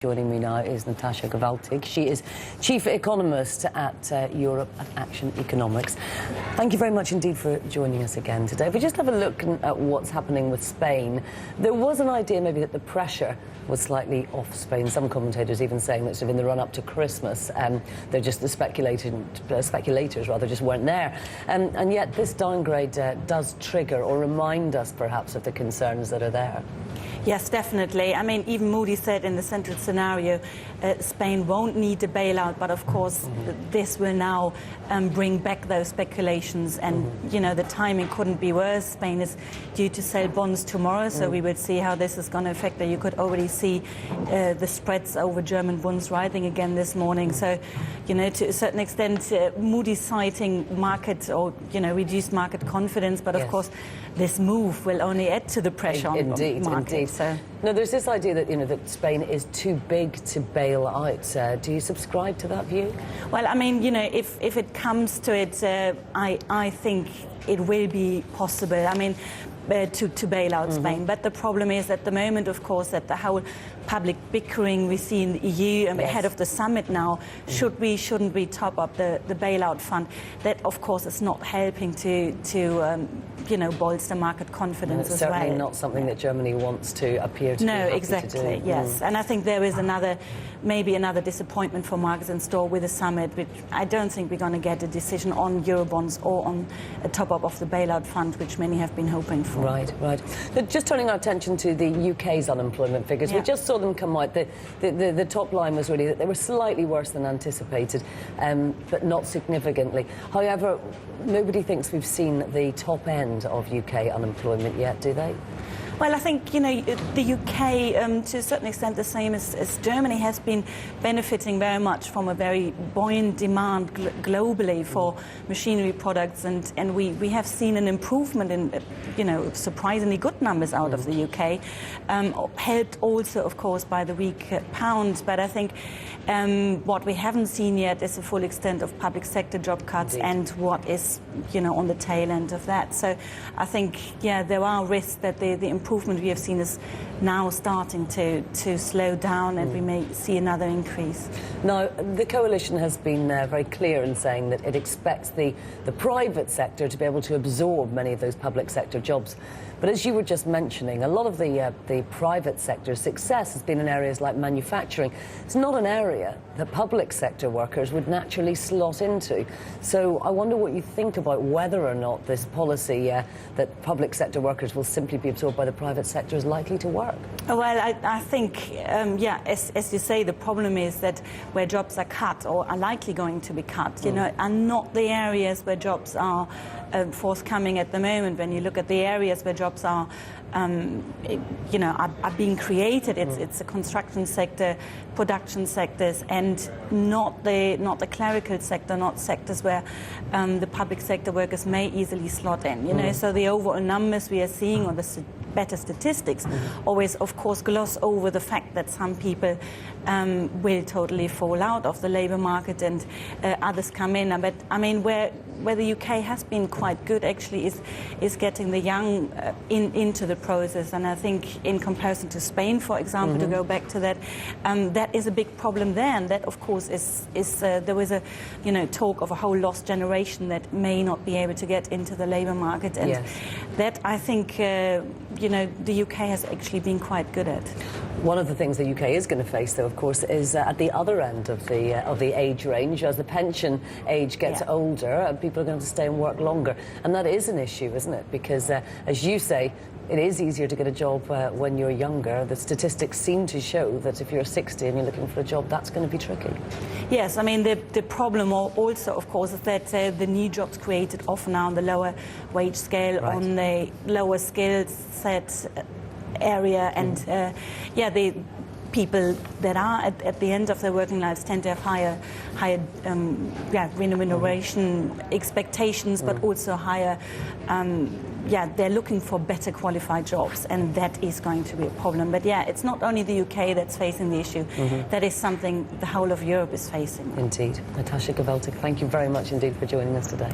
Joining me now is Natascha Gewaltig. She is Chief Economist at Europe and Action Economics. Thank you very much indeed for joining us again today. If we just have a look at what's happening with Spain, there was an idea maybe that the pressure was slightly off Spain. Some commentators even saying that sort of in the run-up to Christmas, they're just the speculators rather just weren't there. And yet this downgrade does trigger or remind us perhaps of the concerns that are there. Yes, definitely. I mean, even Moodys said in the central scenario, Spain won't need a bailout, but of course this will now bring back those speculations, and you know, the timing couldn't be worse. Spain is due to sell bonds tomorrow, so we will see how this is going to affect it. You could already see the spreads over German bonds rising again this morning. So, you know, to a certain extent, Moodys citing market or, you know, reduced market confidence, but of course this move will only add to the pressure on the market. Indeed. So. No, there's this idea that, you know, that Spain is too big to bail out. Do you subscribe to that view? Well, I mean, you know, if it comes to it, I think it will be possible. I mean, to bail out Spain. But the problem is at the moment, of course, that the whole public bickering we see in the EU and ahead of the summit now, should we, shouldn't we top up the bailout fund? That, of course, is not helping to you know, bolster market confidence as well. Certainly not something that Germany wants to appear to be happy to do. Yes. And I think there is maybe another disappointment for markets in store with the summit, which I don't think we're going to get a decision on Eurobonds or on a top-up of the bailout fund, which many have been hoping for. Right. But just turning our attention to the UK's unemployment figures, we just saw them come out. The top line was really that they were slightly worse than anticipated, but not significantly. However, nobody thinks we've seen the top end of UK unemployment yet, do they? Well, I think, you know, the UK, to a certain extent, the same as Germany, has been benefiting very much from a very buoyant demand globally for machinery products, and we have seen an improvement in, you know, surprisingly good numbers out of the UK, helped also, of course, by the weak pound. But I think what we haven't seen yet is the full extent of public sector job cuts and what is, you know, on the tail end of that. So I think, yeah, there are risks that the improvement we have seen is now starting to slow down, and we may see another increase. Now, the coalition has been very clear in saying that it expects the private sector to be able to absorb many of those public sector jobs. But as you were just mentioning, a lot of the private sector's success has been in areas like manufacturing. It's not an area that public sector workers would naturally slot into. So I wonder what you think about whether or not this policy that public sector workers will simply be absorbed by the private sector is likely to work. Well, I think, yeah, as you say, the problem is that where jobs are cut or are likely going to be cut, you know, are not the areas where jobs are forthcoming at the moment. When you look at the areas where jobs are, you know, are being created, it's the construction sector, production sectors, and not the clerical sector, not sectors where the public sector workers may easily slot in. You know, so the overall numbers we are seeing, or the better statistics, always, of course, gloss over the fact that some people will totally fall out of the labour market and others come in. But I mean, where the UK has been quite good actually is getting the young into the process, and I think in comparison to Spain, for example, to go back to that, that is a big problem there, and that of course is there was a, you know, talk of a whole lost generation that may not be able to get into the labour market, and that I think you know, the UK has actually been quite good at. One of the things the UK is going to face, though, of course, is at the other end of the age range. As the pension age gets older, people are going to stay and work longer. And that is an issue, isn't it? Because, as you say, it is easier to get a job when you're younger. The statistics seem to show that if you're 60 and you're looking for a job, that's going to be tricky. Yes, I mean, the problem also, of course, is that the new jobs created often are on the lower wage scale, on the lower skill set area, and yeah, the people that are at the end of their working lives tend to have higher remuneration expectations, but also higher, they're looking for better qualified jobs, and that is going to be a problem. But yeah, it's not only the UK that's facing the issue. That is something the whole of Europe is facing. Indeed. Natascha Gewaltig, thank you very much indeed for joining us today.